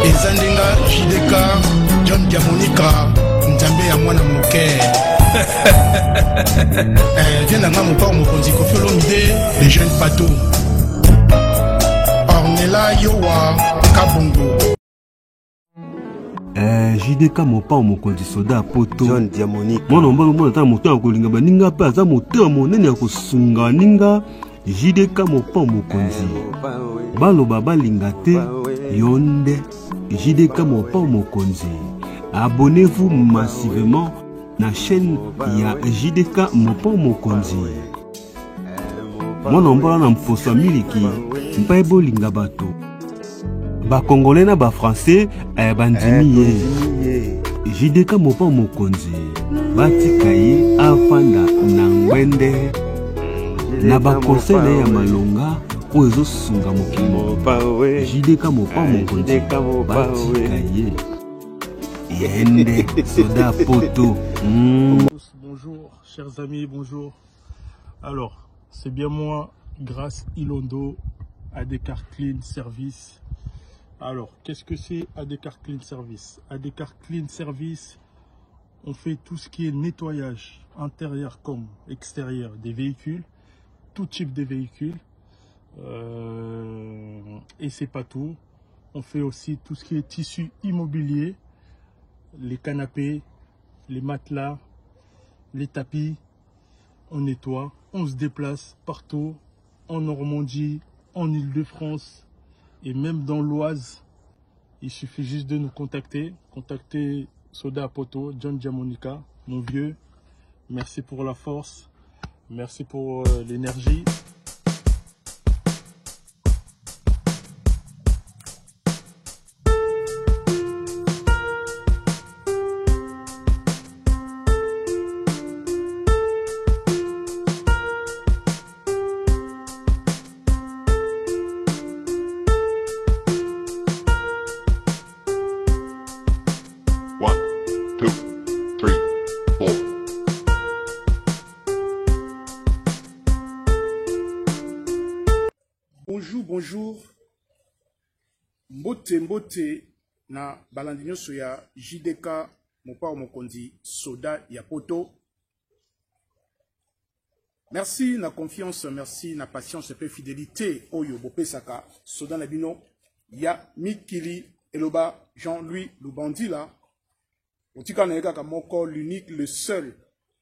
Ezandenga JDK John Diamonica Nzambe ya mwana moke. Viens nanga mon père mokonzi Koffi Olomide les jeunes pato Ornella Yowa Kabongo. JDK mopa mokonzi soda poto John Diamonica mwana mbalo mwana ta moto akolinga baninga pe aza moto monene ya kosunga ninga. JDK mopa mokonzi baloba balinga te yonde. JDK mopa mokonzi. Abonnez-vous massivement na chaîne ya JDK mopa mokonzi. Mwana mbalo na mposa miliki mpa bolinga bato ba congolais na ba français bandimi ye. JDK mopa mokonzi batika ye afanda na ngwende na ba conseil ya malonga o ezo sunga mokimo. JDK mopa mokonzi batika ye yende soda poto. Bonjour chers amis, bonjour. Alors c'est bien moi, Grâce Ilondo, Adekar Clean Service. Alors, qu'est-ce que c'est Adekar Clean Service? Adekar Clean Service, on fait tout ce qui est nettoyage intérieur comme extérieur des véhicules, tout type de véhicules. Et c'est pas tout. On fait aussi tout ce qui est tissu immobilier, les canapés, les matelas, les tapis. On nettoie, on se déplace partout, en Normandie, en Île-de-France et même dans l'Oise. Il suffit juste de nous contacter. Contactez Soda Poto, John Diamonica, mon vieux. Merci pour la force. Merci pour l'énergie. Bonjour. Mbote na balandinyo soya JDK mopa mokonzi soda ya poto. Merci na confiance, merci na patience et fidélité oyo bopesaka soda na bino ya Mikili eloba Jean-Louis Lubandila. Otika na yeka moko l'unique, le seul.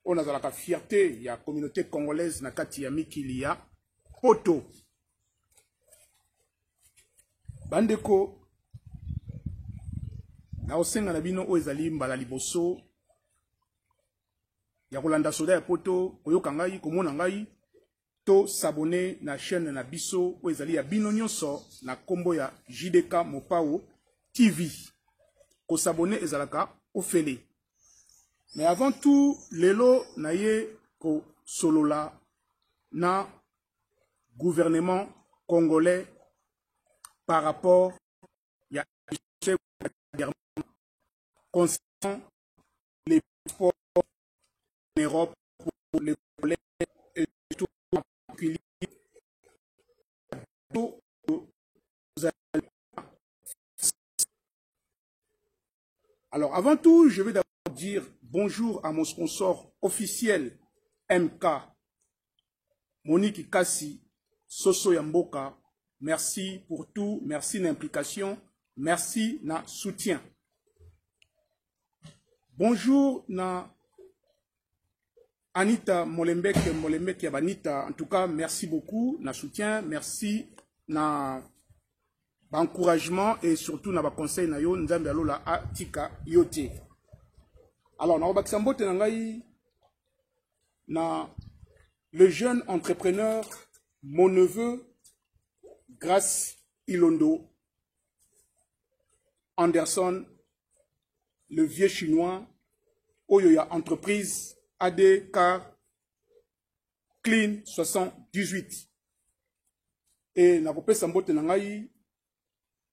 On a la fierté ya communauté congolaise na kati ya Mikili ya poto. Bandeko na osenga na bino ezali mbala liboso ya kolanda soda ya poto koyoka ngai komona ngai to s'abonner na chaîne na biso ezali ya bino nyonso na kombo ya JDK Mopao TV. Ko s'abonner ezalaka ofele. Mais avant tout lelo na ye ko solola na gouvernement congolais par rapport à concernant les ports en Europe pour les collègues et tout en particulier. Alors avant tout, je vais d'abord dire bonjour à mon sponsor officiel MK, Monique Kassi, Soso Yamboka. Merci pour tout, merci d'implication, merci na soutien. Bonjour na Anita Molembek Yabanita. En tout cas, merci beaucoup na soutien, merci na encouragement et surtout na conseil na yo nzambe alola atika yote. Alors na obaksambo te ngai na le jeune entrepreneur, mon neveu Grâce Ilondo Anderson, le vieux chinois, Oyoya entreprise ADK Clean 78. Et na kopé sambote nangai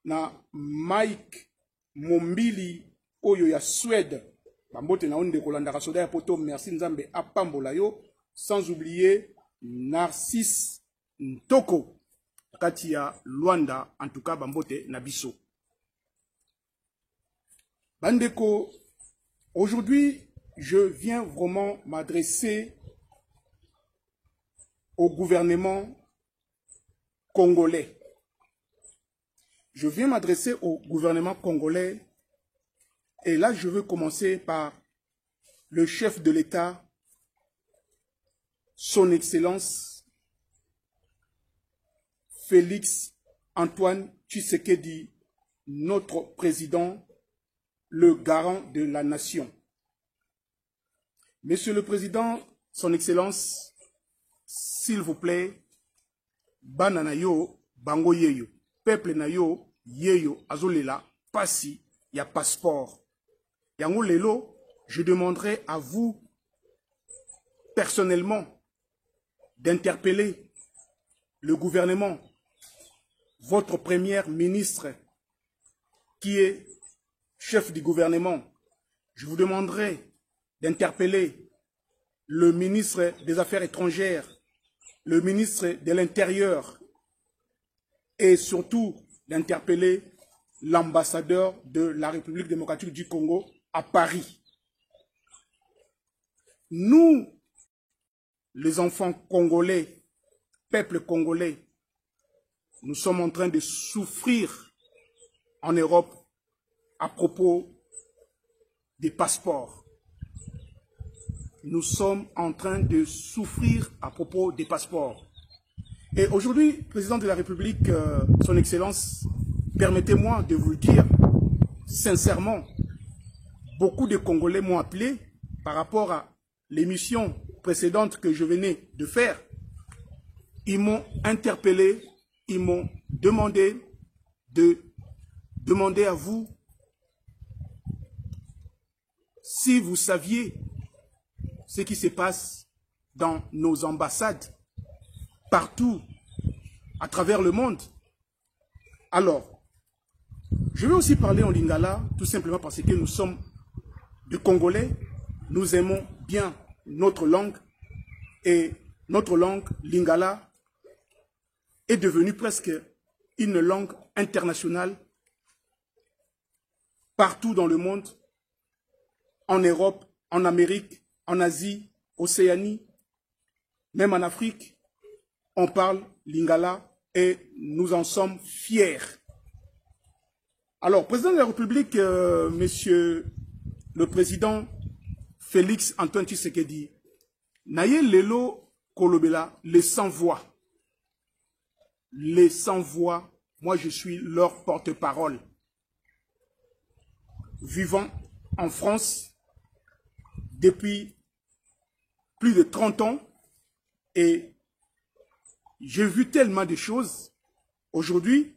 na Mike Mombili Oyoya Suède. Bambote na onde kolanda soda ya poto, merci nzambe apambola yo, sans oublier Narcisse Ntoko Katia Luanda, en tout cas Bambote Nabiso. Bandeko, aujourd'hui, je viens vraiment m'adresser au gouvernement congolais. Je viens m'adresser au gouvernement congolais et là, je veux commencer par le chef de l'État, son Excellence Félix Antoine Tshisekedi, notre président, le garant de la nation. Monsieur le Président, son Excellence, s'il vous plaît, bana na yo, bango yeyo, peuple na yo, yeyo, azolela, pasi, ya passeport. Yango lelo, je demanderai à vous, personnellement, d'interpeller le gouvernement, votre premier ministre, qui est chef du gouvernement. Je vous demanderai d'interpeller le ministre des Affaires étrangères, le ministre de l'Intérieur et surtout d'interpeller l'ambassadeur de la République démocratique du Congo à Paris. Nous, les enfants congolais, peuple congolais, nous sommes en train de souffrir en Europe à propos des passeports. Nous sommes en train de souffrir à propos des passeports. Et aujourd'hui, président de la République, son Excellence, permettez-moi de vous le dire sincèrement, beaucoup de Congolais m'ont appelé par rapport à l'émission précédente que je venais de faire. Ils m'ont interpellé, ils m'ont demandé de demander à vous si vous saviez ce qui se passe dans nos ambassades partout à travers le monde. Alors, je vais aussi parler en lingala tout simplement parce que nous sommes des Congolais, nous aimons bien notre langue et notre langue lingala est devenue presque une langue internationale partout dans le monde, en Europe, en Amérique, en Asie, Océanie, même en Afrique, on parle lingala et nous en sommes fiers. Alors, président de la République, monsieur le président Félix Antoine Tshisekedi, naye lelo kolobela, les sans-voix. Les sans-voix, moi je suis leur porte-parole. Vivant en France depuis plus de 30 ans et j'ai vu tellement de choses. Aujourd'hui,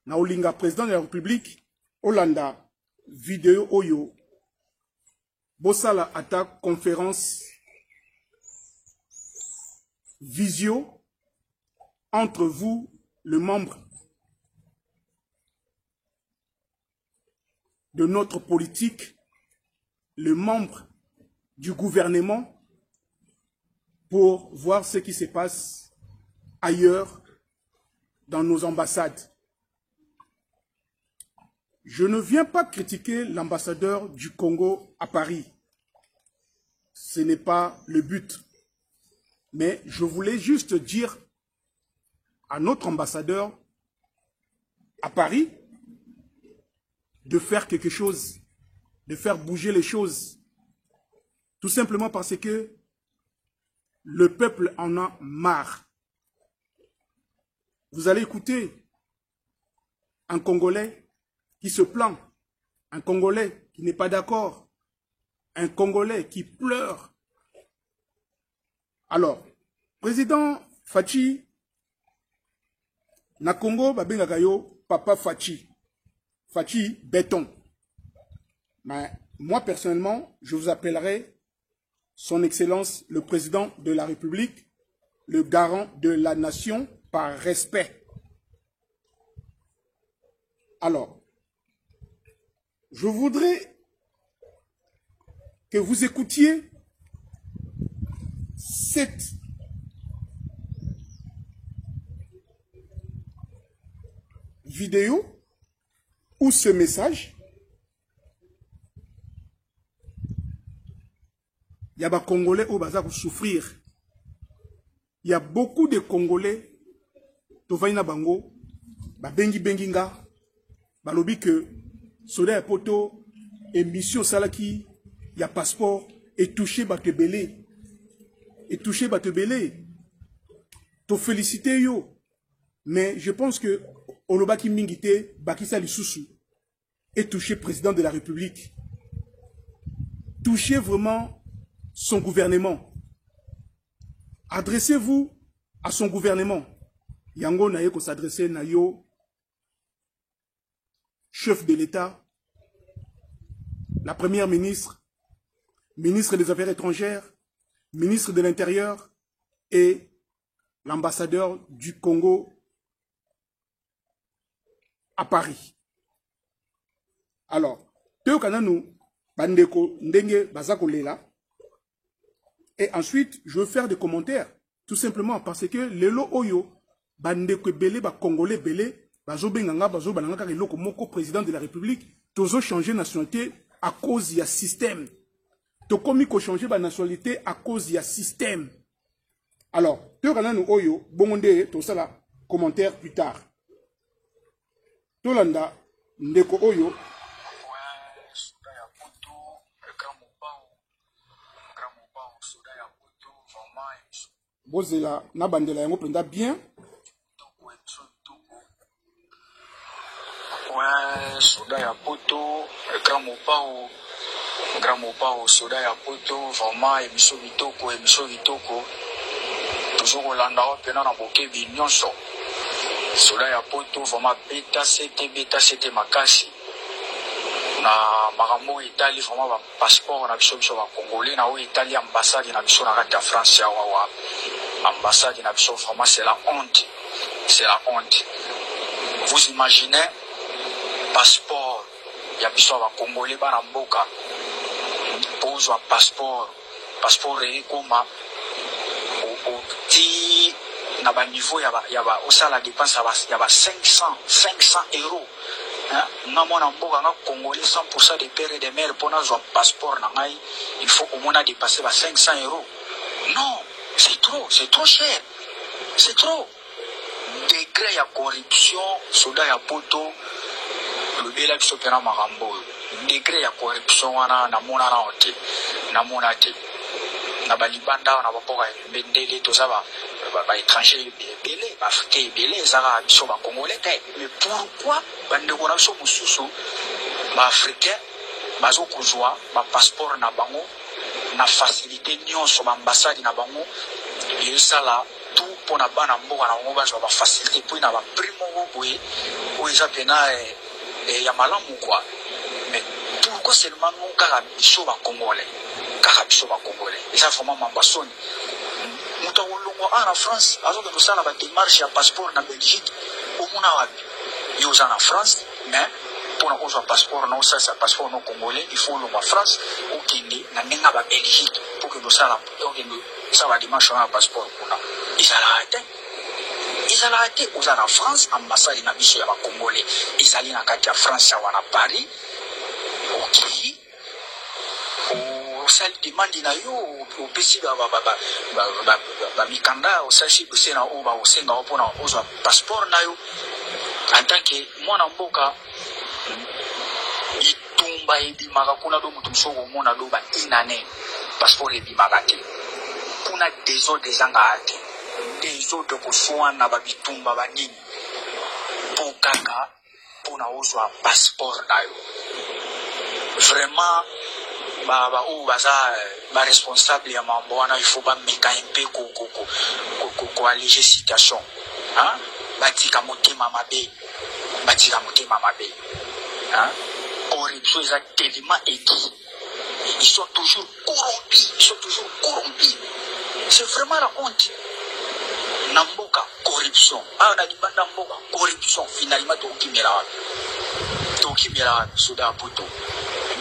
Naolinga, président de la République, Hollanda, vidéo Oyo, Bossala attaque conférence visio entre vous, le membre de notre politique, le membre du gouvernement, pour voir ce qui se passe ailleurs dans nos ambassades. Je ne viens pas critiquer l'ambassadeur du Congo à Paris. Ce n'est pas le but. Mais je voulais juste dire à notre ambassadeur à Paris de faire quelque chose, de faire bouger les choses. Tout simplement parce que le peuple en a marre. Vous allez écouter un Congolais qui se plaint, un Congolais qui n'est pas d'accord, un Congolais qui pleure. Alors, président Fachi, na Congo, babengaka yo Papa Fachi. Fachi béton. Mais moi, personnellement, je vous appellerai Son Excellence le Président de la République, le garant de la nation par respect. Alors, je voudrais que vous écoutiez cette vidéo ou ce message y a des Congolais qui vont souffrir. Il y a beaucoup de Congolais qui vont bango, bengi benginga, balobi que soda ya poto émission salaki, il y a passeport et touché batebele. Et touché batebele. To féliciter yo. Mais je pense que Olobaki Mingite, Bakissa Lissousou, est touché président de la République. Touchez vraiment son gouvernement. Adressez-vous à son gouvernement. Yango na ko s'adresser na yo, chef de l'État, la première ministre, ministre des Affaires étrangères, ministre de l'Intérieur et l'ambassadeur du Congo à Paris. Alors, Teo Kananu, Bandeko, Ndenge, Bazako Lela. Et ensuite, je veux faire des commentaires. Tout simplement parce que Lelo Oyo, Bandeko Belé, Congolais Belé, Bazo Benganga, Bazo Bananga, Loko Moko, président de la République, Tozo changer nationalité à cause du système. Tokomi ko changer ba nationalité à cause du système. Alors, Teo Kananu Oyo, Bongonde, tout ça là, commentaire plus tard. Tolanda, Ndeko Oyo, Bozela na bandela yango prenda bien. Ouais, soda ya poto, grand mopao, soda ya poto, vraiment émission vitoko. Toujours Olanda pena na bokebi nyonso. Soda ya poto, vraiment beta c'était makasi. Na makambo Italie vraiment ba passeport na biso ba congolais na o Italie ambassade na biso na kati ya France ya wa ambassade na biso vraiment c'est la honte. Vous imaginez passeport ya biso ba congolais ba na mboka pose un passeport et comme au petit na ba niveau ya ba osala dépense ya ba 500 euros. Nga mwana mboka nga congolais 100% de père et de mère pour un passeport na ngai il faut au moins dépasser 500 euros. Non, c'est trop cher. C'est trop. Degré ya corruption soda ya poto le bela biso pena makambo. Degré ya corruption wana na mona na ote. Na mona te. Na balibanda na bapoka bendele to ça ba étranger belé ba africain belé zara biso ba congolais te. Mais pourquoi bande ko na biso mususu ba africain bazo kozwa ba passeport na bango na facilité nyonso ba ambassade na bango et ça là tout pour na bana mboka na bango bazwa ba facilité pour na ba primo boye o eza pena ya malamu quoi. Mais pourquoi seulement nous kaka biso ba congolais et ça vraiment mambasoni muta wolongo en France azo de ça la démarche ya passeport na Belgique au mona wapi yo za na France mais pour un passeport non ça c'est passeport non congolais il faut le France ou kindi na ninga ba Belgique pour que ça la donc ça va démarche un passeport kuna ils allaient arrêter aux en France ambassade na biso ya ba congolais ils allaient na kati ya France ya wana Paris OK ça demande na yo au PC ba mikanda au sachi bose na o ba osenga o pona ozwa passeport na yo en tant que mwana mboka itumba ebimaka kuna do mutu msoko mona do ba inane passeport ebimaka te kuna des zanga ate des autres kuswana ba bitumba ba nini pokaka pona ozwa passeport na yo vraiment ou baza ba responsable ya mambo wana il faut ba meka un peu ko alléger situation hein batika motema mabe hein corruption est tellement éthique ils sont toujours corrompus c'est vraiment la honte namboka corruption na libanda mboka corruption finalement tokimela soda poto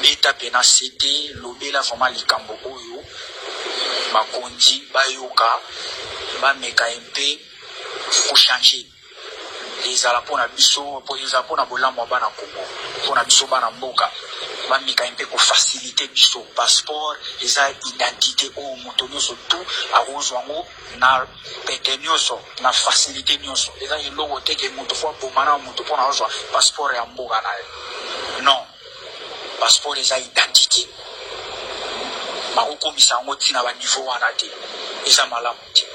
beta pena cité lobela vraiment likambo oyo bakonzi bayoka ba meka mpe ko changer ezala pona biso po ezala pona bolamo bana Congo pona biso bana mboka bamika mpe ko faciliter biso passeport eza identité o moto nyonso tout akozwa ngo na pete nyonso na facilité nyonso eza eloko te ke moto fo bomana moto pona kozwa passeport ya mboka na ye non passeport eza identité bakokomisa yango ntina baniveau wana te eza malamu te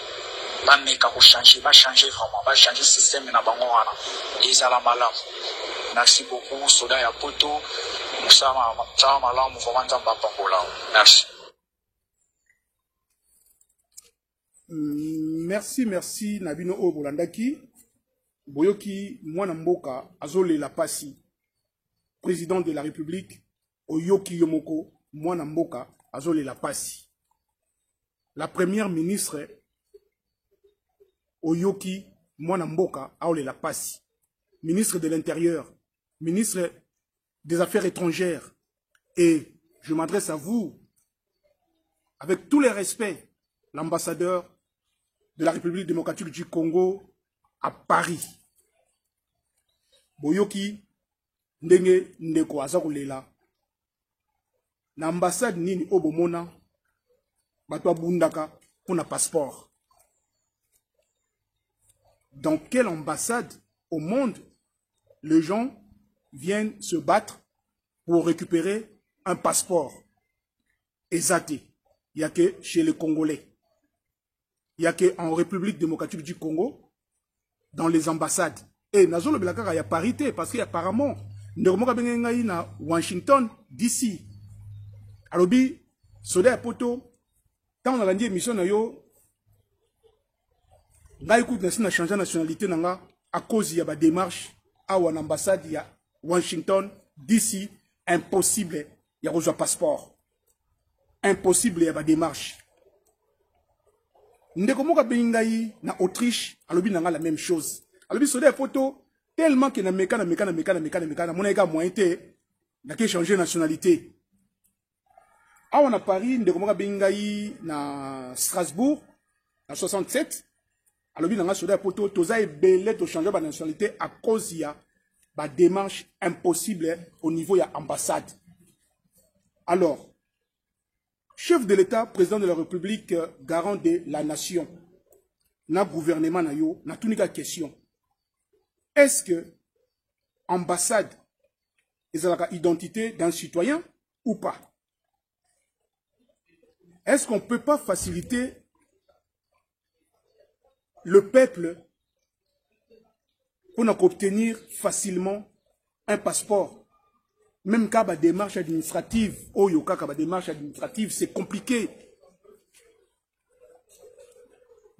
bameka kochanger bachanger vraiment bachanger système na bango wana ezala malamu. Merci beaucoup soda ya poto musama malamu vraiment nzamba pakola. Merci. Merci Nabino o bolandaki boyoki mwana mboka azolela pasi président de la République oyoki yomoko mwana mboka azolela pasi la première ministre oyoki mwana mboka aolela pasi ministre de l'Intérieur, ministre des Affaires étrangères, et je m'adresse à vous avec tous les respects, l'ambassadeur de la République démocratique du Congo à Paris. Boyoki ndenge ndeko azakolela. L'ambassade nini obomona batwa bundaka pour un passeport. Dans quelle ambassade au monde les gens viennent se battre pour récupérer un passeport? Exact. Il n'y a que chez les Congolais. Il n'y a qu'en République démocratique du Congo, dans les ambassades. Et dans le Belakara, il y a parité, parce qu'apparemment, nous avons à Washington, DC. Alors, Soda Poto, quand on a dit mission, on a écouté changé de nationalité à cause de la démarche à une ambassade à Washington, DC, impossible, il y a un passeport. Impossible, il y a une démarche. Ndekomoka bengai na Autriche, alobi nanga la même chose. Alobi soda photo tellement que na meka moneka moyen te na ke changer nationalité. Ah on a Paris, ndekomoka bengai na Strasbourg en 67. Alobi nanga soda photo toza ebele to changer ba nationalité à cause ya ba démarche impossible au niveau ya ambassade. Alors chef de l'État, président de la République, garant de la nation, na gouvernement na yo, na tout nika question. Est-ce que ambassade est la identité d'un citoyen ou pas? Est-ce qu'on ne peut pas faciliter le peuple pour obtenir facilement un passeport? Même quand la démarche administrative, c'est compliqué.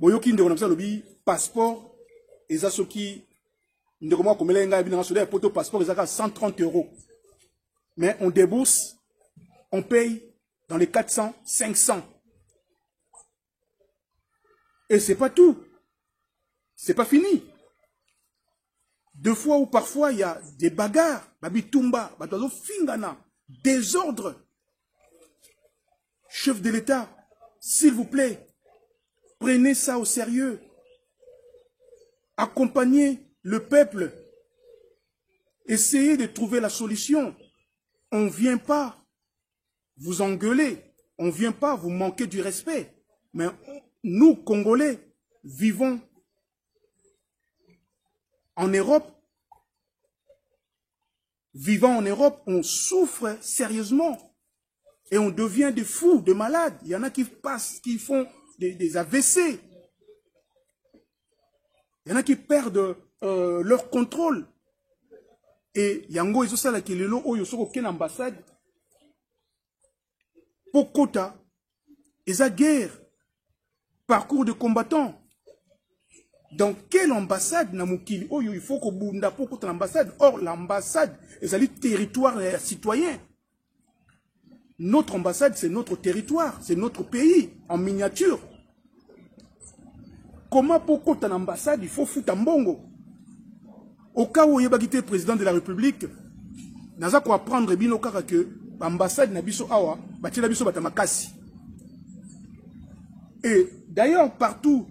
Boyoki ndeko na lobi passeport eza soki ndeko mwa komela nga bina soda poto passeport eza 130 €. Mais on débourse, on paye dans les 400, 500. Et c'est pas tout. C'est pas fini. Deux fois ou parfois, il y a des bagarres, babitumba, batozo fingana, désordre. Chef de l'État, s'il vous plaît, prenez ça au sérieux. Accompagnez le peuple. Essayez de trouver la solution. On ne vient pas vous engueuler, on ne vient pas vous manquer du respect. Mais nous, Congolais, vivons en Europe, vivant en Europe, on souffre sérieusement et on devient des fous, des malades. Il y en a qui passent, qui font des AVC. Il y en a qui perdent leur contrôle. Et yango ils ont ça là qui le lot ils sont aucune ambassade. Pokota, ils ont guerre, parcours de combattants. Dans quelle ambassade namukili oh il faut que bunda pour l'ambassade. Or l'ambassade est un territoire citoyen. Notre ambassade c'est notre territoire, c'est notre pays en miniature. Comment pour une ambassade il faut foutre un bongo? Au cas où il y a le président de la République, naza ko apprendre bino kaka que l'ambassade na biso awa batila biso batamakasi. Et d'ailleurs partout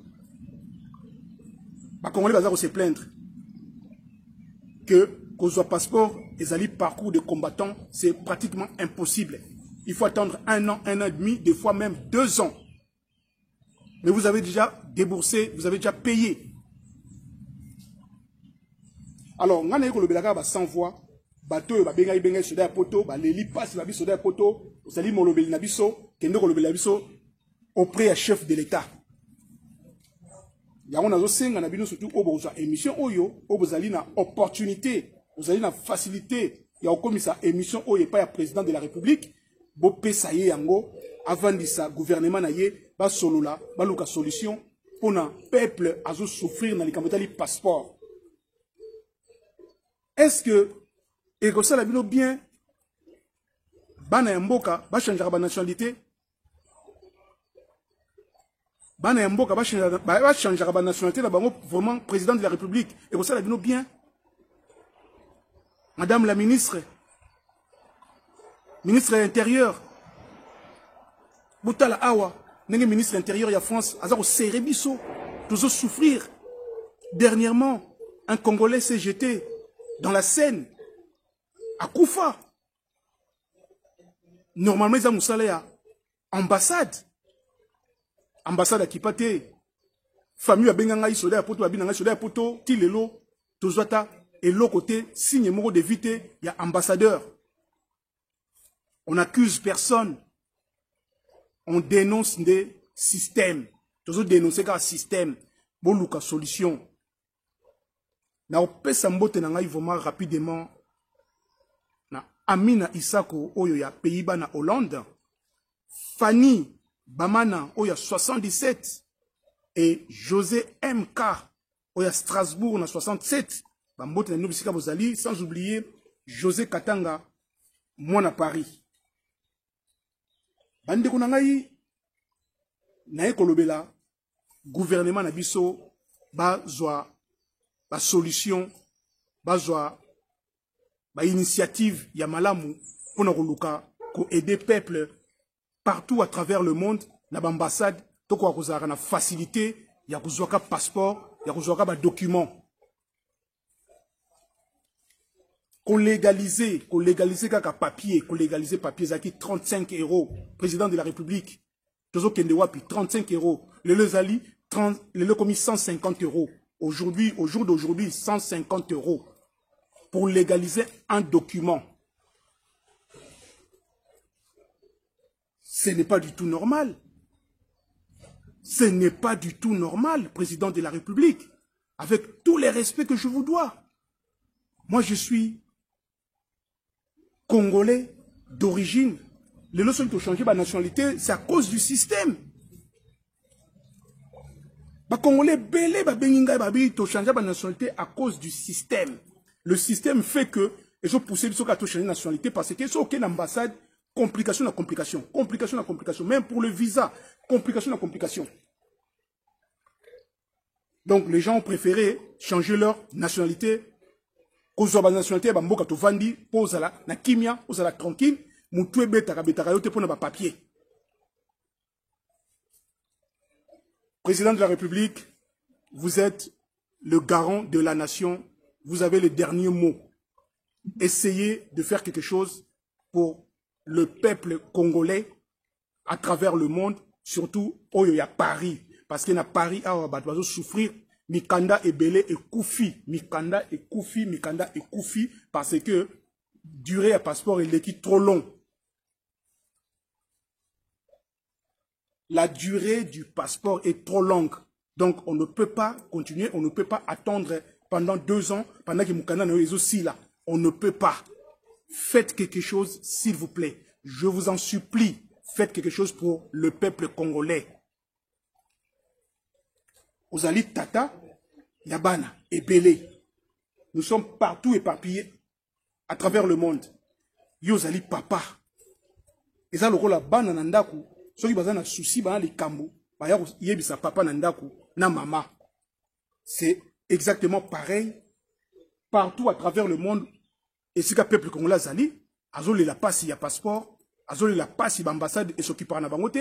les Congolais vont se plaindre. que qu'on passeport et parcours de combattant, c'est pratiquement impossible. Il faut attendre 1 an, 1 an et demi, des fois même 2 ans. Mais vous avez déjà déboursé, vous avez déjà payé. Alors, on a eu le sans voix, bateau, bengai bengai soda poto, les passe la soda poto, vous allez molobeli nabiso, kendo kolobeli nabiso auprès du chef de l'État. Il y a une surtout au émission oyo, vous avez une opportunité, vous avez une facilité. Il y a une émission oyo pas le président de la République, bo pesaye yango avant de sa gouvernement naie, ba solo la, ba luka solution pour un peuple à souffrir dans les camotali passeport. Est-ce que et comme ça la bino bien bana mboka ba changer ba nationalité? Bana mboka ba changer ba nationalité la bango vraiment président de la République et comme ça la bino bien. Madame la ministre de l'Intérieur Boutala Awa n'est ministre de l'Intérieur de France azako serebiso toujours souffrir. Dernièrement un Congolais s'est jeté dans la Seine à Koufa. Normalement, ils ont une ambassade. Ambassade à Kipate. Famille à Benganga, Isoda, Poto, Abinanga, Isoda, Poto, Tilelo, Tozwata, et l'autre côté, signe moro de vite, il y a ambassadeur. On n'accuse personne. On dénonce des systèmes. Toujours dénoncer un système. Bon, solution. Na opesa mbote na ngai vraiment rapidement na Amina Isako oyo ya Pays-Bas na Hollande, Fanny Bamana oyo 77 et José MK oyo Strasbourg na 67 bambote na nobisika bozali, sans oublier José Katanga mwana Paris. Bande ko na ngai na ekolobela gouvernement na biso bazwa ba solution, bazwa ba initiative ya malamu pour nous aider peuple partout à travers le monde na ambassade to ko kozaka na facilité ya kozwaka passeport ya kozwaka ba document ko légaliser kaka papier zaki 35 €. Président de la République tozo kende wapi 35 €, le zali 30, le commis 150 €. Aujourd'hui, au jour d'aujourd'hui, 150 € pour légaliser un document. Ce n'est pas du tout normal. Ce n'est pas du tout normal, président de la République, avec tous les respects que je vous dois. Moi, je suis Congolais d'origine. Les leçons qui ont changé ma nationalité, c'est à cause du système. Les Congolais belé benginga babi to changer ma nationalité à cause du système. Le système fait que ils ont poussé les autres à changer de nationalité parce que c'est aucune ambassade, complication. Même pour le visa, complication. Donc les gens ont préféré changer leur nationalité. Cause la nationalité, bamboka to vandi, pose la na kimia, pose la tranquille, mutué betaka yote pour na papier. Président de la République, vous êtes le garant de la nation, vous avez le dernier mot. Essayez de faire quelque chose pour le peuple congolais à travers le monde, surtout au y a Paris. Parce qu'il y a Paris, on va souffrir, Mikanda et Belé et Koufi. Mikanda et Koufi, parce que durée à passeport est l'équipe trop long. La durée du passeport est trop longue. Donc, on ne peut pas continuer, on ne peut pas attendre pendant 2 ans, pendant que Moukanda est aussi là. On ne peut pas. Faites quelque chose, s'il vous plaît. Je vous en supplie. Faites quelque chose pour le peuple congolais. Ozali Tata, Yabana et Belé. Nous sommes partout éparpillés à travers le monde. Yozali Papa. Et ça, le rôle la bana nandaku. Ceux qui ont souci, les kambo, yebisa papa nandaku, na mama. C'est exactement pareil partout à travers le monde. Et si le peuple congolais zali, azole la passe, il y a passeport, azole la passe, il y a ambassade et s'occupe à bangote,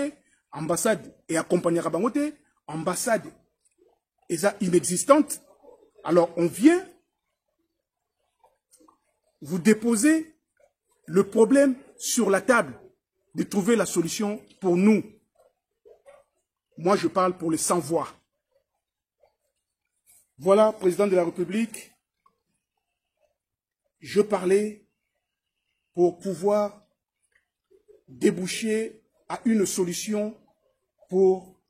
ambassade et accompagner à bangote, ambassade est inexistante. Alors on vient vous déposez le problème sur la table, de trouver la solution pour nous. Moi, je parle pour les sans-voix. Voilà, président de la République, je parlais pour pouvoir déboucher à une solution pour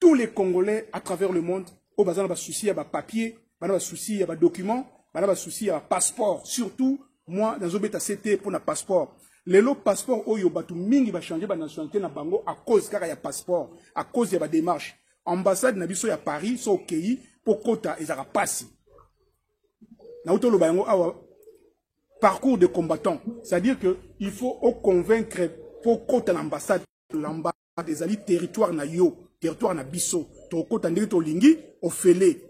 tous les Congolais à travers le monde. Au bazar, il y a souci, il y a papier, il y a souci, il y a document, il y a souci, il y a passeport. Surtout, moi, dans un bêta CT pour un passeport. Les lots passeport, il y a tout mingi va changer la nationalité na bango à cause car il y a passeport, à cause il y a démarche. Ambassade nabiso ya Paris, so ok, pour quota ils a passé. Na auto lo bango awa parcours de combattant, c'est-à-dire que il faut convaincre pour quota l'ambassade des alliés territoire na yo, territoire na biso, to quota ndenge to lingi au félé.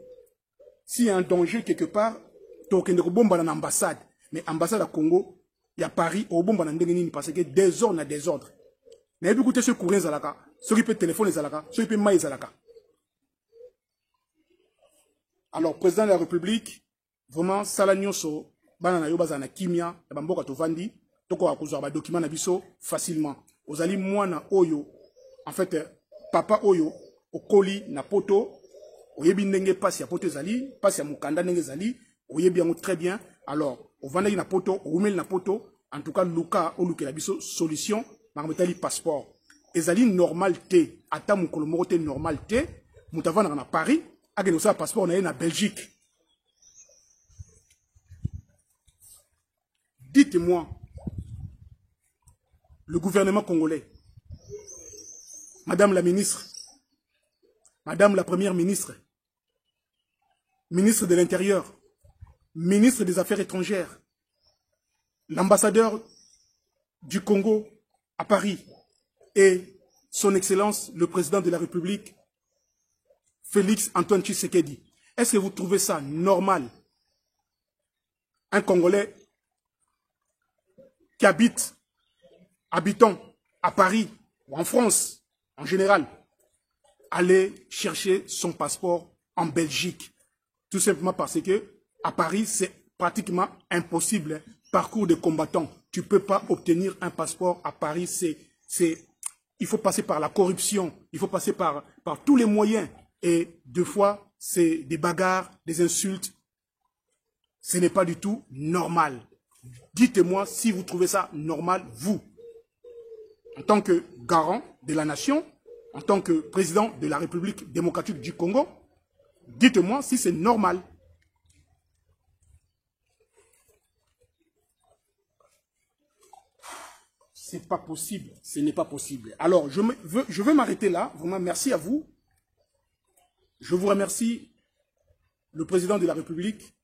S'il y a un danger quelque part, to kende ko bomba na ambassade, mais ambassade à Congo il y a Paris au bomba na ndenge nini parce que désordre na désordre. Mais puis écoutez ce courrier zalaka, ceux qui peut téléphone zalaka, ceux qui peut mail zalaka. Alors président de la République, vraiment salanyoso bana na yo bazana kimia na bamboka to vandi toko akuzwa ba document na biso facilement. Ozali mwana oyo en fait papa oyo okoli na poto oyebi ndenge passe ya poto zali, passe ya mukanda ndenge zali, oyebi yango très bien. Alors au vendredi na poto, au na poto, en tout cas, Luka, au Luka, la biso, solution, marmetali passeport. Ezali normalité, ata moukolomorote normalité, moutavana na Paris, ageno sa passeport na Belgique. Dites-moi, le gouvernement congolais, madame la ministre, madame la première ministre, ministre de l'Intérieur, ministre des Affaires étrangères, l'ambassadeur du Congo à Paris et son Excellence le président de la République, Félix Antoine Tshisekedi. Est-ce que vous trouvez ça normal? Un Congolais qui habitant à Paris ou en France en général, aller chercher son passeport en Belgique. Tout simplement parce que à Paris, c'est pratiquement impossible. Parcours de combattant. Tu ne peux pas obtenir un passeport à Paris. Il faut passer par la corruption. Il faut passer par tous les moyens. Et deux fois, c'est des bagarres, des insultes. Ce n'est pas du tout normal. Dites-moi si vous trouvez ça normal, vous. En tant que garant de la nation, en tant que président de la République démocratique du Congo, dites-moi si c'est normal. C'est pas possible, ce n'est pas possible. Alors, je veux m'arrêter là. Vraiment, merci à vous. Je vous remercie, le président de la République,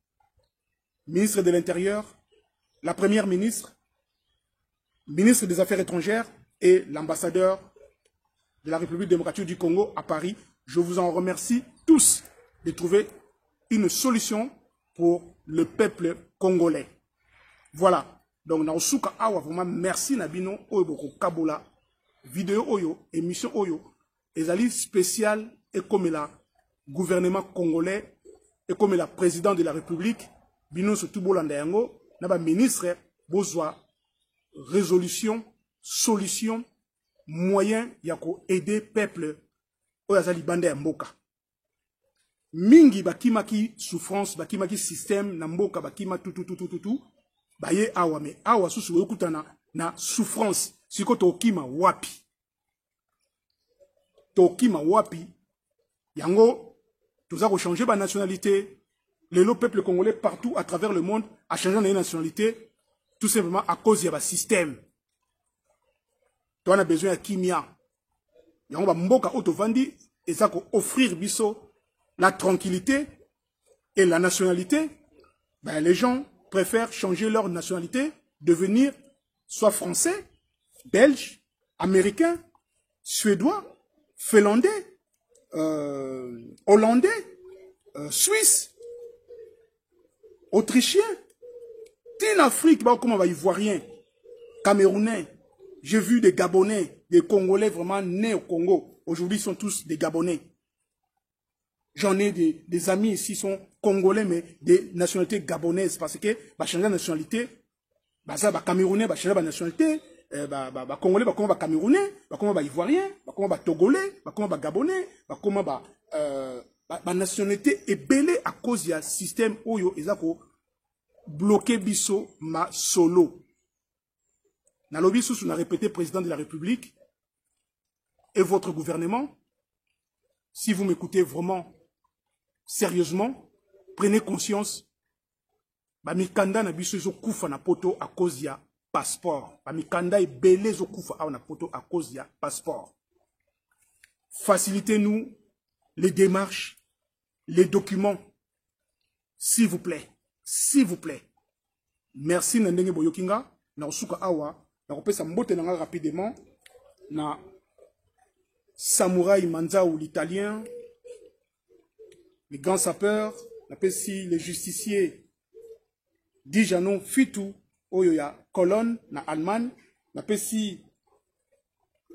ministre de l'Intérieur, la première ministre, ministre des Affaires étrangères et l'ambassadeur de la République démocratique du Congo à Paris. Je vous en remercie tous de trouver une solution pour le peuple congolais. Voilà. Donc, naosuka awa vraiment merci Nabino oyo boko kabola vidéo oyo émission oyo ezali spécial et comme la gouvernement congolais et comme la président de la République bino surtout bolanda yango na ba ministre bozwa résolution solution moyen ya ko aider peuple oyo azali banda ya mboka mingi bakimaki souffrance bakimaki système na mboka bakima tout baye awa me awa susu ekutana na souffrance siko tokima wapi yango toza ko changer ba nationalité le peuple congolais partout à travers le monde a changé de nationalité tout simplement à cause de ba système to on a besoin ya kimia yango ba mboka otovandi eza ko offrir biso la tranquillité et la nationalité. Ben les gens préfèrent changer leur nationalité, devenir soit français, belge, américain, suédois, finlandais, hollandais, suisse, autrichien, en Afrique, comment on va ivoirien, camerounais. J'ai vu des Gabonais, des Congolais vraiment nés au Congo. Aujourd'hui, ils sont tous des Gabonais. J'en ai des amis ici, sont Congolais, mais des nationalités gabonaises, parce que bah changer la nationalité, bah ça, bah Camerounais, bah changer la nationalité, bah Congolais, bah comment bah Camerounais, bah comment bah Ivoirien, bah comment bah Togolais, bah comment bah Gabonais, bah comment bah nationalité est belée à cause du système Oyo, ezako bloqué biso ma solo. Na lobby sous on a répété président de la République et votre gouvernement. Si vous m'écoutez vraiment sérieusement, prenez conscience. Bamikanda na biso zo kufa na poto à cause ya passeport. Bamikanda est belé zo kufa na poto à cause ya passeport. Facilitez-nous les démarches, les documents, s'il vous plaît. S'il vous plaît. Merci Nandenge Boyokinga. Na osuka awa. Na kopesa mbote nanga rapidement. Na Samouraï Manzao, l'italien. Les grands sapeurs. Na pesi les justiciers. Dijano Fitu. Oyoya Colonne. Na Allemagne. Na pesi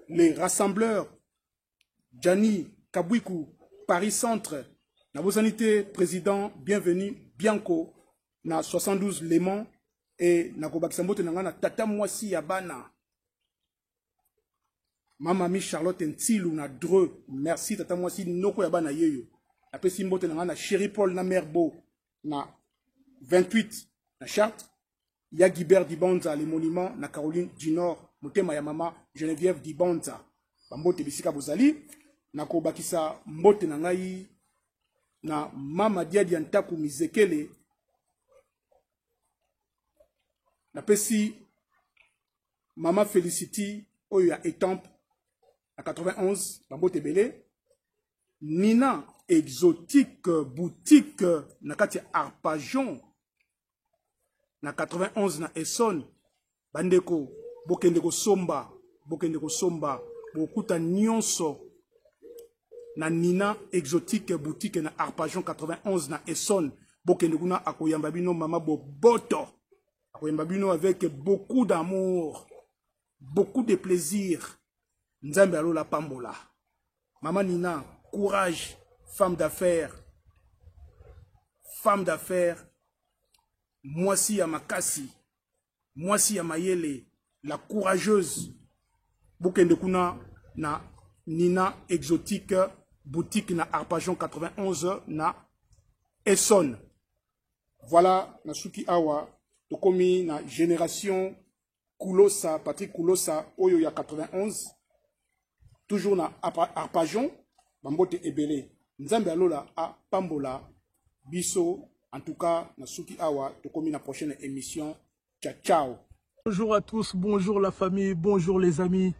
les rassembleurs. Gianni Kabwiku. Paris Centre. Na Bosanité, président. Bienvenue. Bianco. Na 72 Léman et na Kobakisambote na tata mwasi ya bana. Mama mi Charlotte Ntilou na Dreux. Merci tata mwasi noko ya bana yeyo. Na pesi mbote na Chéri Paul na Merbo na 28 na Chartres. Ya Guibert Dibonza les monuments na Caroline du Nord. Motema ya mama Geneviève Dibonza. Bambote bisika bozali na Kobakisa mbote na ngai na mama Diadi Antaku Mizekele. Na pesi Mama Felicity Oyo ya Etampe à 91 Bambote Belé. Nina Exotique Boutique na kati Arpajon na 91 na Essonne. Bandeko bokendeko somba bokuta nyonso na Nina Exotique Boutique na Arpajon 91 na Essonne. Bokendeko na akoyamba bino mama boboto. Avec beaucoup d'amour, beaucoup de plaisir. Nzambe alola pambola. Maman Nina, courage, femme d'affaires. Femme d'affaires. Mwasi ya makasi. Mwasi ya mayele. La courageuse. Bokende kuna na Nina Exotique Boutique na Arpajon 91 na Essonne. Voilà, Nasuki Awa. Tokomi na génération Koulosa, Patrick Koulosa, Oyo ya 91. Toujours na Arpajon, Bambote Ebele. Nzambe alola a Pambola, Biso. En tout cas, na Suki Awa, Tokomi na prochaine émission. Ciao, ciao. Bonjour à tous, bonjour la famille, bonjour les amis.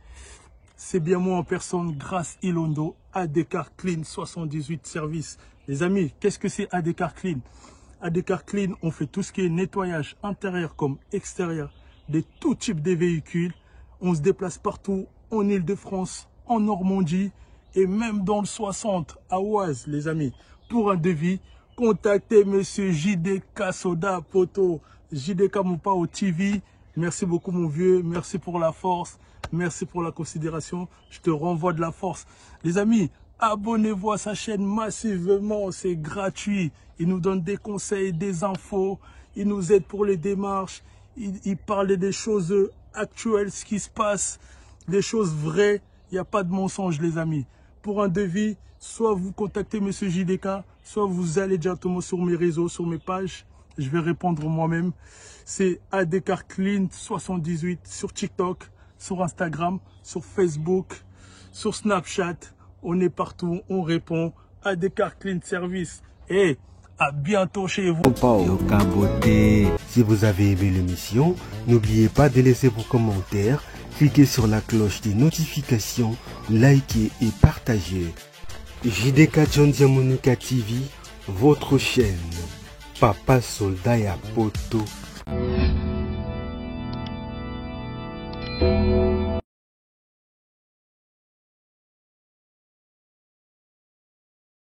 C'est bien moi en personne, Grâce Ilondo, ADCAR Clean 78 services. Les amis, qu'est-ce que c'est ADCAR Clean? ADCAR Clean, on fait tout ce qui est nettoyage intérieur comme extérieur de tout type de véhicules. On se déplace partout en Île-de-France, en Normandie et même dans le 60 à Oise, les amis. Pour un devis, contactez monsieur JDK Soda Poto, JDK Mopao TV. Merci beaucoup mon vieux, merci pour la force, merci pour la considération. Je te renvoie de la force. Les amis, abonnez-vous à sa chaîne massivement, c'est gratuit. Il nous donne des conseils, des infos, il nous aide pour les démarches, il parle des choses actuelles, ce qui se passe, des choses vraies. Il n'y a pas de mensonge les amis. Pour un devis, soit vous contactez monsieur JDK, soit vous allez directement sur mes réseaux, sur mes pages. Je vais répondre moi-même. C'est ADCAR Clean 78 sur TikTok, sur Instagram, sur Facebook, sur Snapchat. On est partout, on répond. ADCAR Clean Service. Et à bientôt chez vous. Si vous avez aimé l'émission, n'oubliez pas de laisser vos commentaires, cliquez sur la cloche des notifications, likez et partagez. JDK John Diamonuka TV, votre chaîne. Papa Soldat ya Poto.